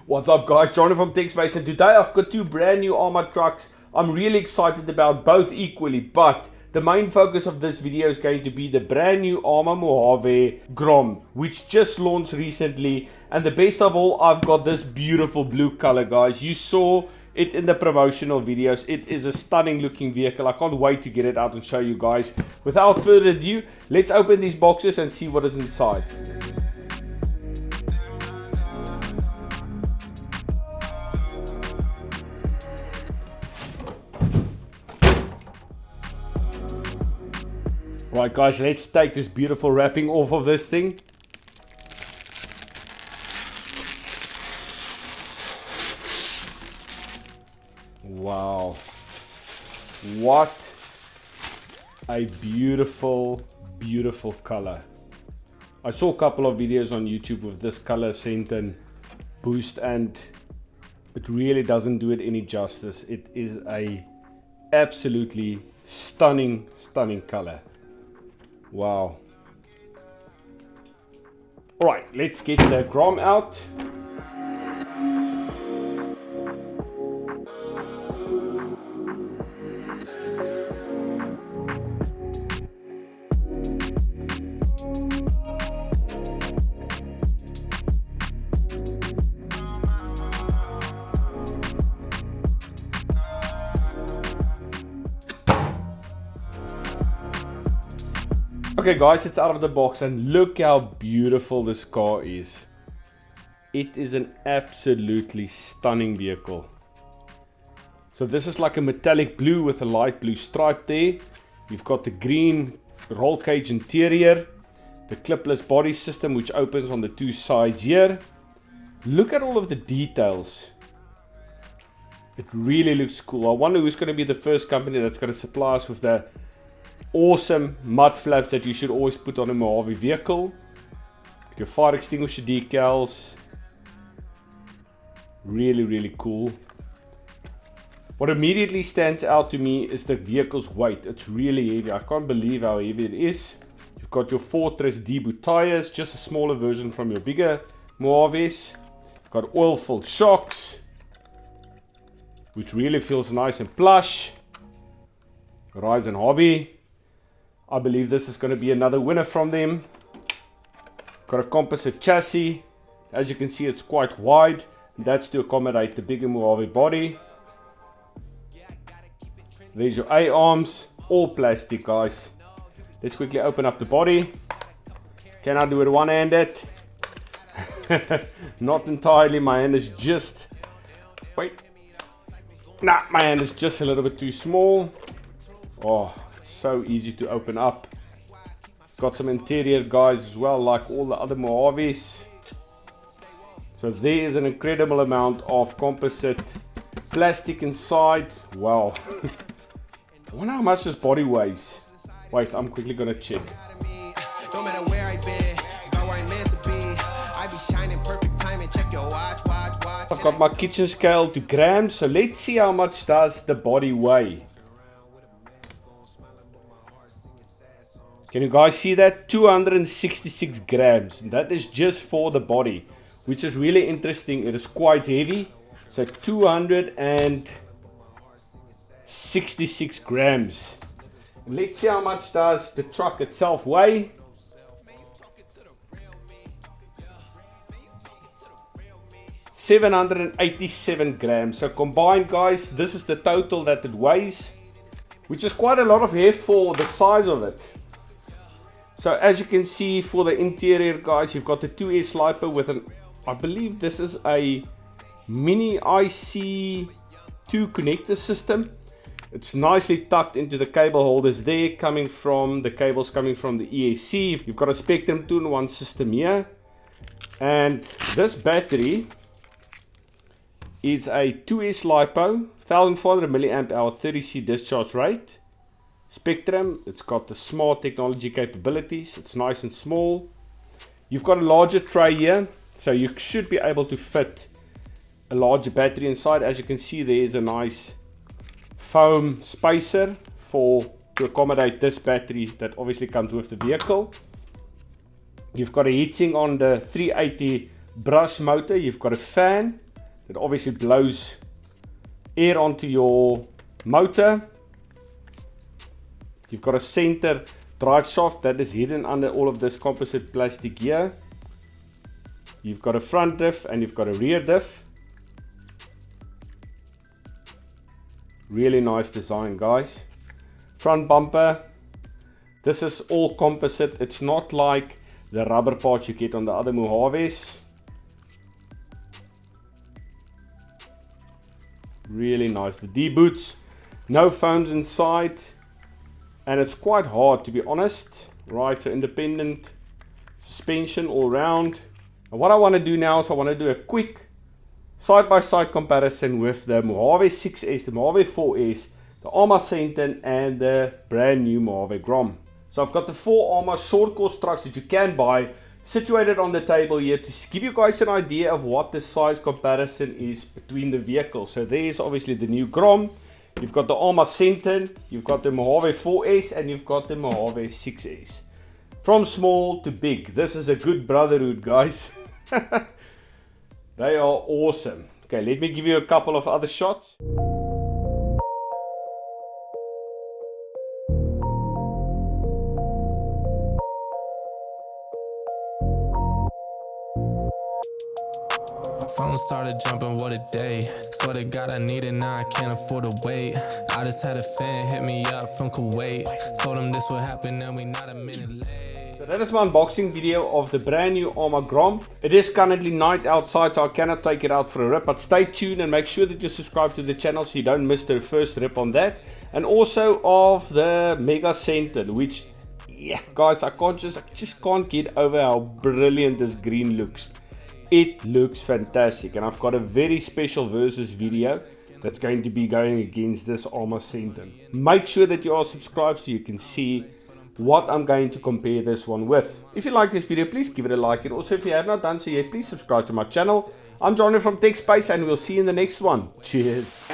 What's up guys, Johnny from TechSpace, and today I've got two brand new Arrma trucks. I'm really excited about both equally, but the main focus of this video is going to be the brand new Arrma Mojave Grom, which just launched recently. And the best of all, I've got this beautiful blue color, guys. You saw it in the promotional videos. It is a stunning looking vehicle. I can't wait to get it out and show you guys. Without further ado, let's open these boxes and see what is inside. Right guys, let's take this beautiful wrapping off of this thing. Wow, what a beautiful color. I saw a couple of videos on YouTube with this color Senton boost, and it really doesn't do it any justice. It is a absolutely stunning color. Wow. Alright, let's get the Grom out. Okay guys, it's out of the box, and look how beautiful this car is. It is an absolutely stunning vehicle. So this is like a metallic blue with a light blue stripe there. You've got the green roll cage interior, the clipless body system which opens on the two sides here. Look at all of the details. It really looks cool. I wonder who's going to be the first company that's going to supply us with the awesome mud flaps that you should always put on a Mojave vehicle. Your fire extinguisher decals. Really cool. What immediately stands out to me is the vehicle's weight. It's really heavy. I can't believe how heavy it is. You've got your Fortress debut tires, just a smaller version from your bigger Mojaves. You've got oil-filled shocks, which really feels nice and plush. Rise and Hobby. I believe this is going to be another winner from them. Got a composite chassis. As you can see, it's quite wide. That's to accommodate the bigger Mojave body. There's your A-arms. All plastic, guys. Let's quickly open up the body. Can I do it one-handed? Not entirely. My hand is just... Wait. Nah, my hand is just a little bit too small. Oh, so easy to open up. Got some interior guys as well, like all the other Mojaves. So there is an incredible amount of composite plastic inside. Wow. I wonder how much this body weighs. Wait, I'm quickly gonna check. No matter where I've been, start where I'm meant to be. I be shining perfect time and check your watch. I've got my kitchen scale to grams, so let's see how much does the body weigh. Can you guys see that? 266 grams. That is just for the body, which is really interesting. It is quite heavy. So 266 grams. Let's see how much does the truck itself weigh. $787 grams. So combined, guys, this is the total that it weighs, which is quite a lot of heft for the size of it. So as you can see, for the interior, guys, you've got the 2S LiPo with an, I believe this is a mini IC2 connector system. It's nicely tucked into the cable holders there, coming from the cables coming from the EAC. You've got a Spectrum 2-in-1 system here. And this battery is a 2S LiPo, 1400 milliamp hour, 30C discharge rate. Spectrum, it's got the smart technology capabilities. It's nice and small. You've got a larger tray here, so you should be able to fit a larger battery inside. As you can see, there is a nice foam spacer to accommodate this battery that obviously comes with the vehicle. You've got a heatsink on the 380 brush motor. You've got a fan. that obviously blows air onto your motor. You've got a center drive shaft that is hidden under all of this composite plastic here. You've got a front diff and you've got a rear diff. Really nice design, guys. Front bumper. This is all composite. It's not like the rubber parts you get on the other Mojaves. Really nice. The D-boots, no foams inside, and it's quite hard, to be honest. Right, so independent suspension all round. And what I want to do now is I want to do a quick side-by-side comparison with the Mojave 6S, the Mojave 4S, the Arrma Senton, and the brand new Mojave Grom. So I've got the 4 Arrma short course trucks that you can buy situated on the table here to give you guys an idea of what the size comparison is between the vehicles. So there's obviously the new Grom, you've got the Arrma Senton, you've got the Mojave 4S, and you've got the Mojave 6S. From small to big, this is a good brotherhood, guys. They are awesome. Okay, let me give you a couple of other shots. Phone started jumping, what a day. Swear to God I need it, now I can't afford to wait. I just had a fan hit me up from Kuwait. Told him this would happen and we not a minute late. So that is my unboxing video of the brand new Arrma Grom. It is currently night outside, so I cannot take it out for a rip, but stay tuned and make sure that you subscribe to the channel so you don't miss the first rip on that. And also of the Mega Senton, which, yeah guys, I just can't get over how brilliant this green looks. It looks fantastic, and I've got a very special versus video that's going to be going against this Arrma Senton. Make sure that you are subscribed so you can see what I'm going to compare this one with. If you like this video, please give it a like, and also if you have not done so yet, please subscribe to my channel. I'm Johnny from TechSpace, and we'll see you in the next one. Cheers.